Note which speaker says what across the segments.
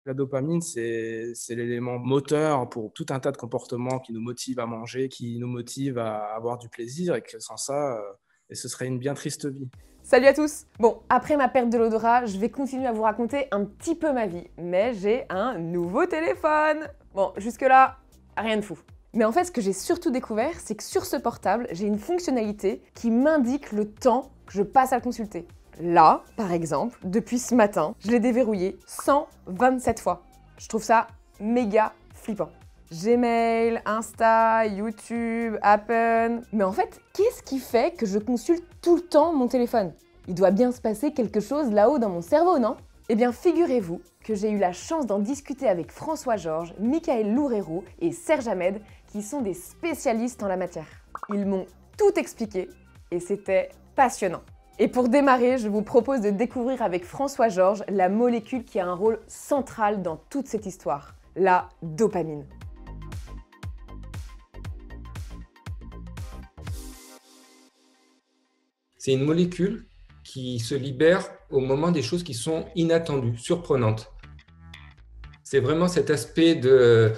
Speaker 1: La dopamine, c'est l'élément moteur pour tout un tas de comportements qui nous motivent à manger, qui nous motivent à avoir du plaisir et que sans ça, et ce serait une bien triste vie.
Speaker 2: Salut à tous! Bon, après ma perte de l'odorat, je vais continuer à vous raconter un petit peu ma vie, mais j'ai un nouveau téléphone! Bon, jusque-là, rien de fou. Mais en fait, ce que j'ai surtout découvert, c'est que sur ce portable, j'ai une fonctionnalité qui m'indique le temps que je passe à le consulter. Là, par exemple, depuis ce matin, je l'ai déverrouillé 127 fois. Je trouve ça méga flippant. Gmail, Insta, YouTube, Apple... Mais en fait, qu'est-ce qui fait que je consulte tout le temps mon téléphone? Il doit bien se passer quelque chose là-haut dans mon cerveau, non? Eh bien, figurez-vous que j'ai eu la chance d'en discuter avec François Georges, Michael Loureiro et Serge Ahmed, qui sont des spécialistes en la matière. Ils m'ont tout expliqué et c'était passionnant. Et pour démarrer, je vous propose de découvrir avec François Georges la molécule qui a un rôle central dans toute cette histoire, la dopamine.
Speaker 3: C'est une molécule qui se libère au moment des choses qui sont inattendues, surprenantes. C'est vraiment cet aspect de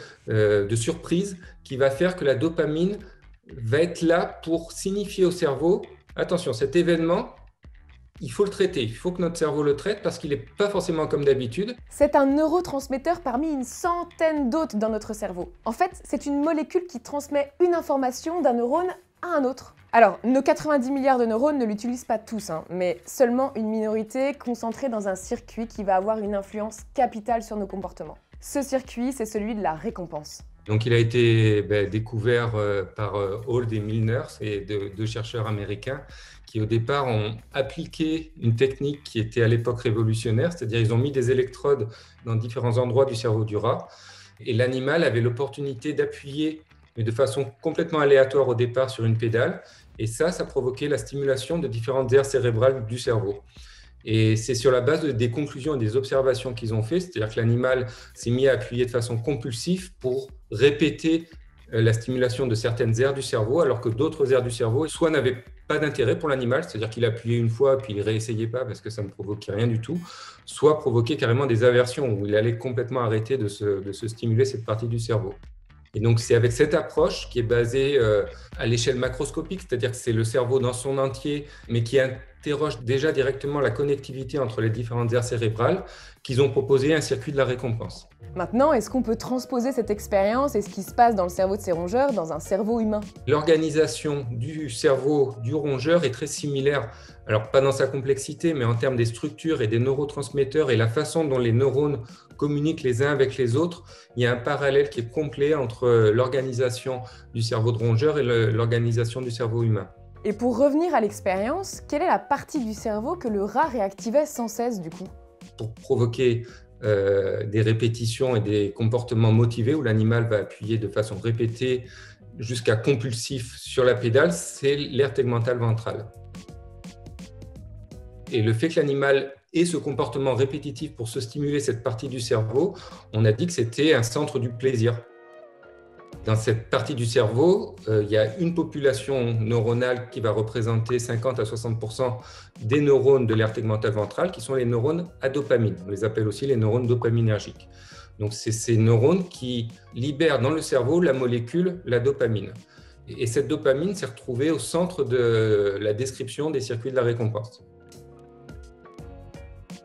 Speaker 3: surprise qui va faire que la dopamine va être là pour signifier au cerveau « Attention, cet événement, il faut le traiter, il faut que notre cerveau le traite parce qu'il n'est pas forcément comme d'habitude. »
Speaker 2: C'est un neurotransmetteur parmi une centaine d'autres dans notre cerveau. En fait, c'est une molécule qui transmet une information d'un neurone à un autre. Alors, nos 90 milliards de neurones ne l'utilisent pas tous, mais seulement une minorité concentrée dans un circuit qui va avoir une influence capitale sur nos comportements. Ce circuit, c'est celui de la récompense.
Speaker 3: Donc, il a été découvert par Hall et Milner, et deux chercheurs américains qui, au départ, ont appliqué une technique qui était à l'époque révolutionnaire, c'est-à-dire ils ont mis des électrodes dans différents endroits du cerveau du rat, et l'animal avait l'opportunité d'appuyer, mais de façon complètement aléatoire au départ, sur une pédale, et ça provoquait la stimulation de différentes aires cérébrales du cerveau. Et c'est sur la base des conclusions et des observations qu'ils ont fait, c'est-à-dire que l'animal s'est mis à appuyer de façon compulsive pour répéter la stimulation de certaines aires du cerveau, alors que d'autres aires du cerveau soit n'avaient pas d'intérêt pour l'animal, c'est-à-dire qu'il appuyait une fois puis il réessayait pas parce que ça ne provoquait rien du tout, soit provoquait carrément des aversions où il allait complètement arrêter de se stimuler cette partie du cerveau. Et donc, c'est avec cette approche qui est basée à l'échelle macroscopique, c'est-à-dire que c'est le cerveau dans son entier, mais qui interroge déjà directement la connectivité entre les différentes aires cérébrales, qu'ils ont proposé un circuit de la récompense.
Speaker 2: Maintenant, est-ce qu'on peut transposer cette expérience et ce qui se passe dans le cerveau de ces rongeurs dans un cerveau humain?
Speaker 3: L'organisation du cerveau du rongeur est très similaire, alors pas dans sa complexité, mais en termes des structures et des neurotransmetteurs et la façon dont les neurones communiquent les uns avec les autres. Il y a un parallèle qui est complet entre l'organisation du cerveau de rongeur et l'organisation du cerveau humain.
Speaker 2: Et pour revenir à l'expérience, quelle est la partie du cerveau que le rat réactivait sans cesse du coup?
Speaker 3: Pour provoquer des répétitions et des comportements motivés où l'animal va appuyer de façon répétée jusqu'à compulsif sur la pédale, c'est l'aire tegmentale ventrale. Et le fait que l'animal ait ce comportement répétitif pour se stimuler cette partie du cerveau, on a dit que c'était un centre du plaisir. Dans cette partie du cerveau, il y a une population neuronale qui va représenter 50 à 60% des neurones de l'aire tegmentale ventrale, qui sont les neurones à dopamine. On les appelle aussi les neurones dopaminergiques. Donc, c'est ces neurones qui libèrent dans le cerveau la molécule, la dopamine. Et cette dopamine s'est retrouvée au centre de la description des circuits de la récompense.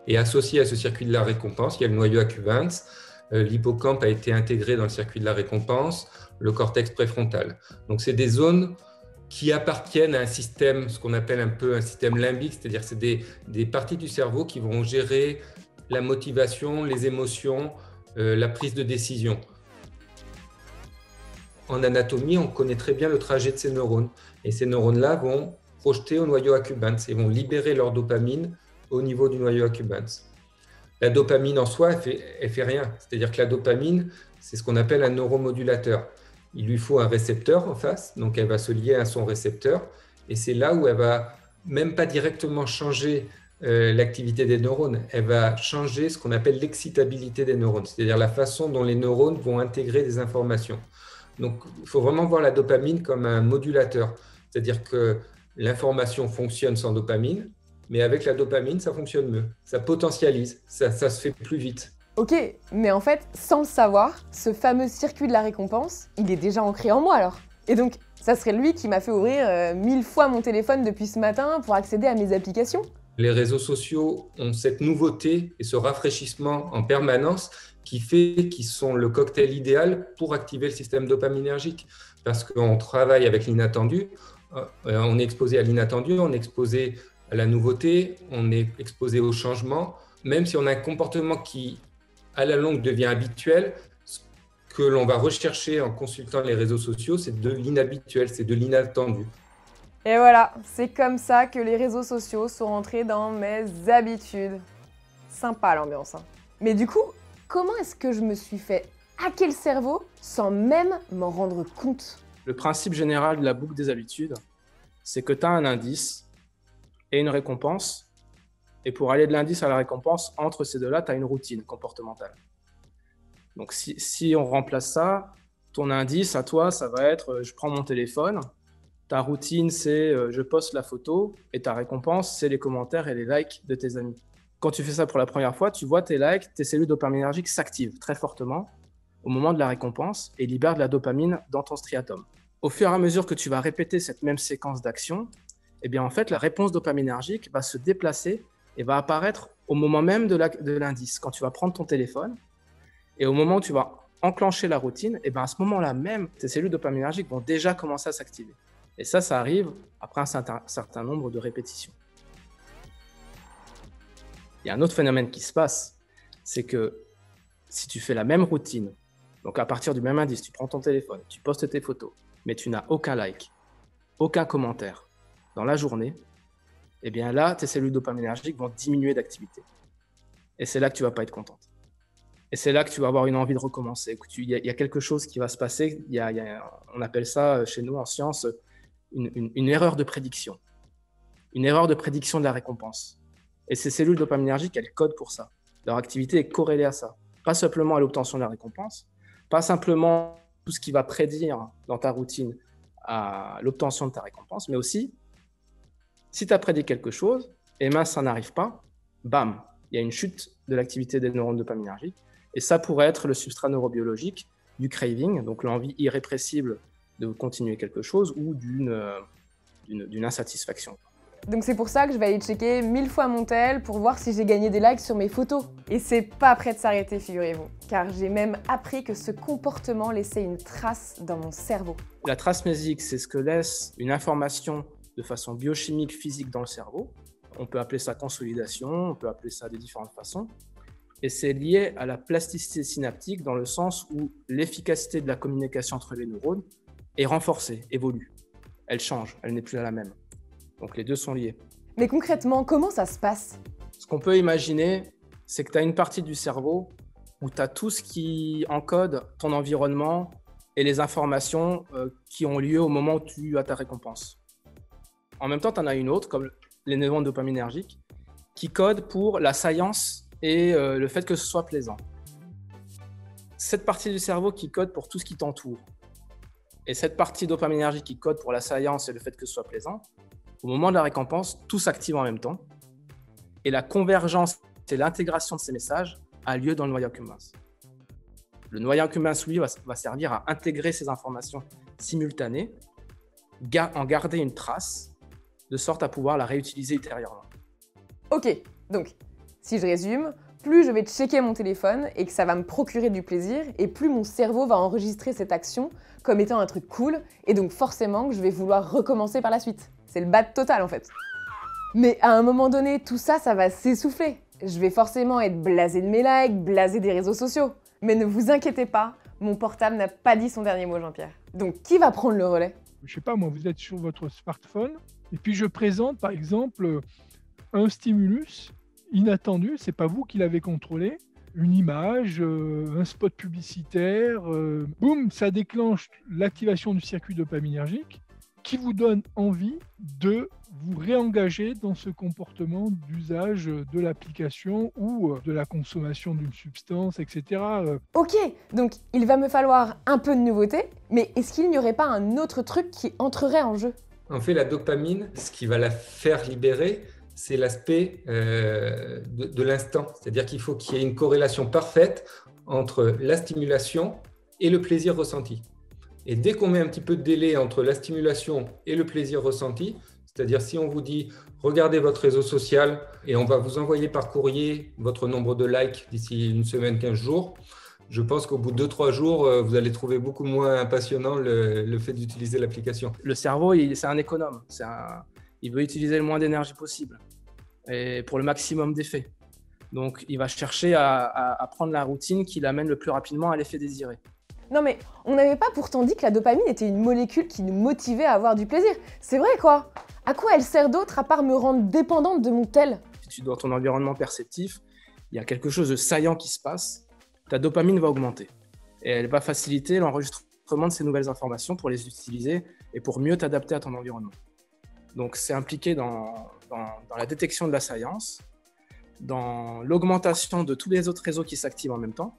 Speaker 3: Et associé à ce circuit de la récompense, il y a le noyau accumbens. L'hippocampe a été intégré dans le circuit de la récompense, le cortex préfrontal. Donc, c'est des zones qui appartiennent à un système, ce qu'on appelle un peu un système limbique, c'est-à-dire que c'est des parties du cerveau qui vont gérer la motivation, les émotions, la prise de décision. En anatomie, on connaît très bien le trajet de ces neurones. Et ces neurones-là vont projeter au noyau accumbens et vont libérer leur dopamine au niveau du noyau accumbens. La dopamine en soi, elle fait rien. C'est-à-dire que la dopamine, c'est ce qu'on appelle un neuromodulateur. Il lui faut un récepteur en face, donc elle va se lier à son récepteur. Et c'est là où elle va même pas directement changer l'activité des neurones. Elle va changer ce qu'on appelle l'excitabilité des neurones, c'est-à-dire la façon dont les neurones vont intégrer des informations. Donc, il faut vraiment voir la dopamine comme un modulateur. C'est-à-dire que l'information fonctionne sans dopamine, mais avec la dopamine, ça fonctionne mieux. Ça potentialise, ça se fait plus vite.
Speaker 2: Ok, mais en fait, sans le savoir, ce fameux circuit de la récompense, il est déjà ancré en moi alors. Et donc, ça serait lui qui m'a fait ouvrir 1000 fois mon téléphone depuis ce matin pour accéder à mes applications.
Speaker 3: Les réseaux sociaux ont cette nouveauté et ce rafraîchissement en permanence qui fait qu'ils sont le cocktail idéal pour activer le système dopaminergique. Parce qu'on travaille avec l'inattendu, on est exposé à l'inattendu, on est exposé à la nouveauté, on est exposé au changement. Même si on a un comportement qui, à la longue, devient habituel, ce que l'on va rechercher en consultant les réseaux sociaux, c'est de l'inhabituel, c'est de l'inattendu.
Speaker 2: Et voilà, c'est comme ça que les réseaux sociaux sont rentrés dans mes habitudes. Sympa l'ambiance, hein. Mais du coup, comment est-ce que je me suis fait hacker le cerveau sans même m'en rendre compte?
Speaker 1: Le principe général de la boucle des habitudes, c'est que tu as un indice et une récompense. Et pour aller de l'indice à la récompense, entre ces deux-là, tu as une routine comportementale. Donc si on remplace ça, ton indice à toi, ça va être je prends mon téléphone. Ta routine, c'est je poste la photo. Et ta récompense, c'est les commentaires et les likes de tes amis. Quand tu fais ça pour la première fois, tu vois tes likes, tes cellules dopaminergiques s'activent très fortement au moment de la récompense et libèrent de la dopamine dans ton striatum. Au fur et à mesure que tu vas répéter cette même séquence d'actions, eh bien en fait, la réponse dopaminergique va se déplacer et va apparaître au moment même de l'indice, quand tu vas prendre ton téléphone. Et au moment où tu vas enclencher la routine, et bien à ce moment-là même, tes cellules dopaminergiques vont déjà commencer à s'activer. Et ça arrive après un certain nombre de répétitions. Il y a un autre phénomène qui se passe, c'est que si tu fais la même routine, donc à partir du même indice, tu prends ton téléphone, tu postes tes photos, mais tu n'as aucun like, aucun commentaire dans la journée, et bien là, tes cellules dopaminergiques vont diminuer d'activité. Et c'est là que tu ne vas pas être contente. Et c'est là que tu vas avoir une envie de recommencer. Il y a quelque chose qui va se passer. On appelle ça chez nous en science une erreur de prédiction. Une erreur de prédiction de la récompense. Et ces cellules dopaminergiques, elles codent pour ça. Leur activité est corrélée à ça. Pas simplement à l'obtention de la récompense, pas simplement tout ce qui va prédire dans ta routine à l'obtention de ta récompense, mais aussi, si tu as prédit quelque chose, et mince, ça n'arrive pas, bam, il y a une chute de l'activité des neurones dopaminergiques. Et ça pourrait être le substrat neurobiologique du craving, donc l'envie irrépressible de continuer quelque chose ou d'une insatisfaction.
Speaker 2: Donc c'est pour ça que je vais aller checker 1000 fois mon tel pour voir si j'ai gagné des likes sur mes photos. Et c'est pas prêt de s'arrêter, figurez-vous, car j'ai même appris que ce comportement laissait une trace dans mon cerveau.
Speaker 1: La trace mésique, c'est ce que laisse une information de façon biochimique, physique dans le cerveau. On peut appeler ça consolidation, on peut appeler ça de différentes façons. Et c'est lié à la plasticité synaptique dans le sens où l'efficacité de la communication entre les neurones est renforcée, évolue. Elle change, elle n'est plus la même. Donc les deux sont liés.
Speaker 2: Mais concrètement, comment ça se passe?
Speaker 1: Ce qu'on peut imaginer, c'est que tu as une partie du cerveau où tu as tout ce qui encode ton environnement et les informations qui ont lieu au moment où tu as ta récompense. En même temps, tu en as une autre, comme les neurones dopaminergiques, qui codent pour la science et le fait que ce soit plaisant. Cette partie du cerveau qui code pour tout ce qui t'entoure et cette partie dopaminergique qui code pour la science et le fait que ce soit plaisant, au moment de la récompense, tout s'active en même temps et la convergence et l'intégration de ces messages a lieu dans le noyau accumbens. Le noyau accumbens, lui, va servir à intégrer ces informations simultanées, en garder une trace, de sorte à pouvoir la réutiliser ultérieurement.
Speaker 2: Ok, donc, si je résume, plus je vais checker mon téléphone et que ça va me procurer du plaisir, et plus mon cerveau va enregistrer cette action comme étant un truc cool, et donc forcément que je vais vouloir recommencer par la suite. C'est le bad total en fait. Mais à un moment donné, tout ça, ça va s'essouffler. Je vais forcément être blasé de mes likes, blasé des réseaux sociaux. Mais ne vous inquiétez pas, mon portable n'a pas dit son dernier mot, Jean-Pierre. Donc qui va prendre le relais?
Speaker 4: Je sais pas, moi, vous êtes sur votre smartphone, et puis je présente par exemple un stimulus inattendu, c'est pas vous qui l'avez contrôlé, une image, un spot publicitaire, boum, ça déclenche l'activation du circuit dopaminergique qui vous donne envie de vous réengager dans ce comportement d'usage de l'application ou de la consommation d'une substance, etc.
Speaker 2: Ok, donc il va me falloir un peu de nouveauté, mais est-ce qu'il n'y aurait pas un autre truc qui entrerait en jeu?
Speaker 3: En fait, la dopamine, ce qui va la faire libérer, c'est l'aspect de l'instant. C'est-à-dire qu'il faut qu'il y ait une corrélation parfaite entre la stimulation et le plaisir ressenti. Et dès qu'on met un petit peu de délai entre la stimulation et le plaisir ressenti, c'est-à-dire si on vous dit « regardez votre réseau social et on va vous envoyer par courrier votre nombre de likes d'ici une semaine, 15 jours », je pense qu'au bout de 2-3 jours, vous allez trouver beaucoup moins passionnant le fait d'utiliser l'application.
Speaker 1: Le cerveau, c'est un économe. Il veut utiliser le moins d'énergie possible et pour le maximum d'effets. Donc, il va chercher à prendre la routine qui l'amène le plus rapidement à l'effet désiré.
Speaker 2: Non mais, on n'avait pas pourtant dit que la dopamine était une molécule qui nous motivait à avoir du plaisir. C'est vrai quoi? À quoi elle sert d'autre à part me rendre dépendante de mon tel?
Speaker 1: Si tu es dans ton environnement perceptif, il y a quelque chose de saillant qui se passe. Ta dopamine va augmenter et elle va faciliter l'enregistrement de ces nouvelles informations pour les utiliser et pour mieux t'adapter à ton environnement. Donc, c'est impliqué dans la détection de l'assaillance, dans l'augmentation de tous les autres réseaux qui s'activent en même temps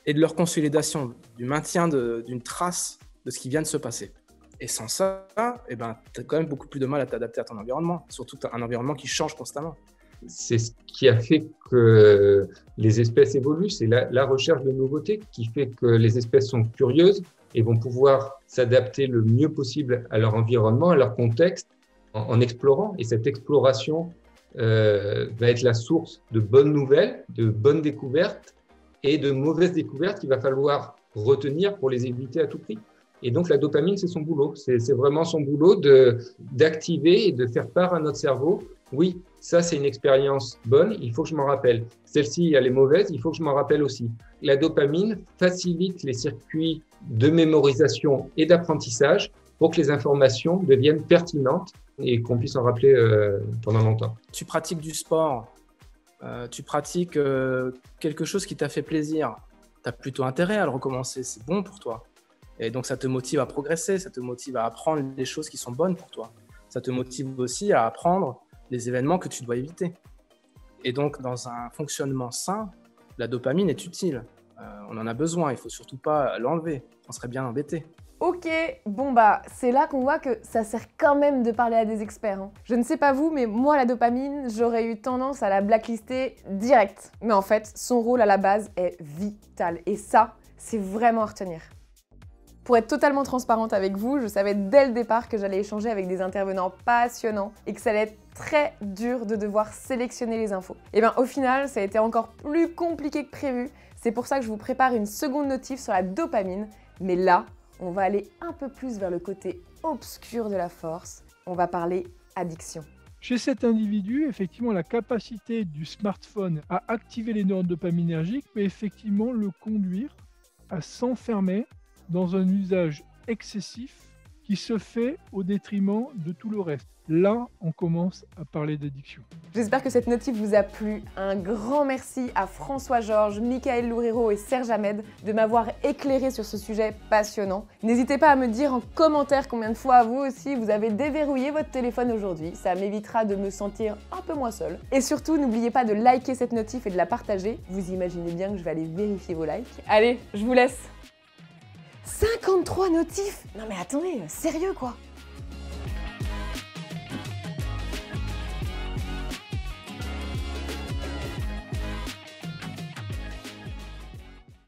Speaker 1: et de leur consolidation, du maintien d'une trace de ce qui vient de se passer. Et sans ça, tu as quand même beaucoup plus de mal à t'adapter à ton environnement, surtout un environnement qui change constamment.
Speaker 3: C'est ce qui a fait que les espèces évoluent, c'est la recherche de nouveautés qui fait que les espèces sont curieuses et vont pouvoir s'adapter le mieux possible à leur environnement, à leur contexte, en explorant. Et cette exploration va être la source de bonnes nouvelles, de bonnes découvertes et de mauvaises découvertes qu'il va falloir retenir pour les éviter à tout prix. Et donc, la dopamine, c'est son boulot. C'est vraiment son boulot d'activer et de faire part à notre cerveau. Oui, ça, c'est une expérience bonne, il faut que je m'en rappelle. Celle-ci, elle est mauvaise, il faut que je m'en rappelle aussi. La dopamine facilite les circuits de mémorisation et d'apprentissage pour que les informations deviennent pertinentes et qu'on puisse en rappeler pendant longtemps.
Speaker 1: Tu pratiques du sport, tu pratiques quelque chose qui t'a fait plaisir. Tu as plutôt intérêt à le recommencer, c'est bon pour toi. Et donc, ça te motive à progresser, ça te motive à apprendre les choses qui sont bonnes pour toi. Ça te motive aussi à apprendre les événements que tu dois éviter. Et donc, dans un fonctionnement sain, la dopamine est utile. On en a besoin, il ne faut surtout pas l'enlever. On serait bien embêté.
Speaker 2: Ok, bon bah, c'est là qu'on voit que ça sert quand même de parler à des experts. Hein. Je ne sais pas vous, mais moi, la dopamine, j'aurais eu tendance à la blacklister direct. Mais en fait, son rôle à la base est vital. Et ça, c'est vraiment à retenir. Pour être totalement transparente avec vous, je savais dès le départ que j'allais échanger avec des intervenants passionnants et que ça allait être très dur de devoir sélectionner les infos. Et bien au final, ça a été encore plus compliqué que prévu. C'est pour ça que je vous prépare une seconde notif sur la dopamine. Mais là, on va aller un peu plus vers le côté obscur de la force. On va parler addiction.
Speaker 4: Chez cet individu, effectivement, la capacité du smartphone à activer les neurones dopaminergiques peut effectivement le conduire à s'enfermer dans un usage excessif qui se fait au détriment de tout le reste. Là, on commence à parler d'addiction.
Speaker 2: J'espère que cette notif vous a plu. Un grand merci à François Georges, Michael Loureiro et Serge Ahmed de m'avoir éclairé sur ce sujet passionnant. N'hésitez pas à me dire en commentaire combien de fois vous aussi vous avez déverrouillé votre téléphone aujourd'hui. Ça m'évitera de me sentir un peu moins seule. Et surtout, n'oubliez pas de liker cette notif et de la partager. Vous imaginez bien que je vais aller vérifier vos likes. Allez, je vous laisse. 53 notifs? Non mais attendez, sérieux quoi?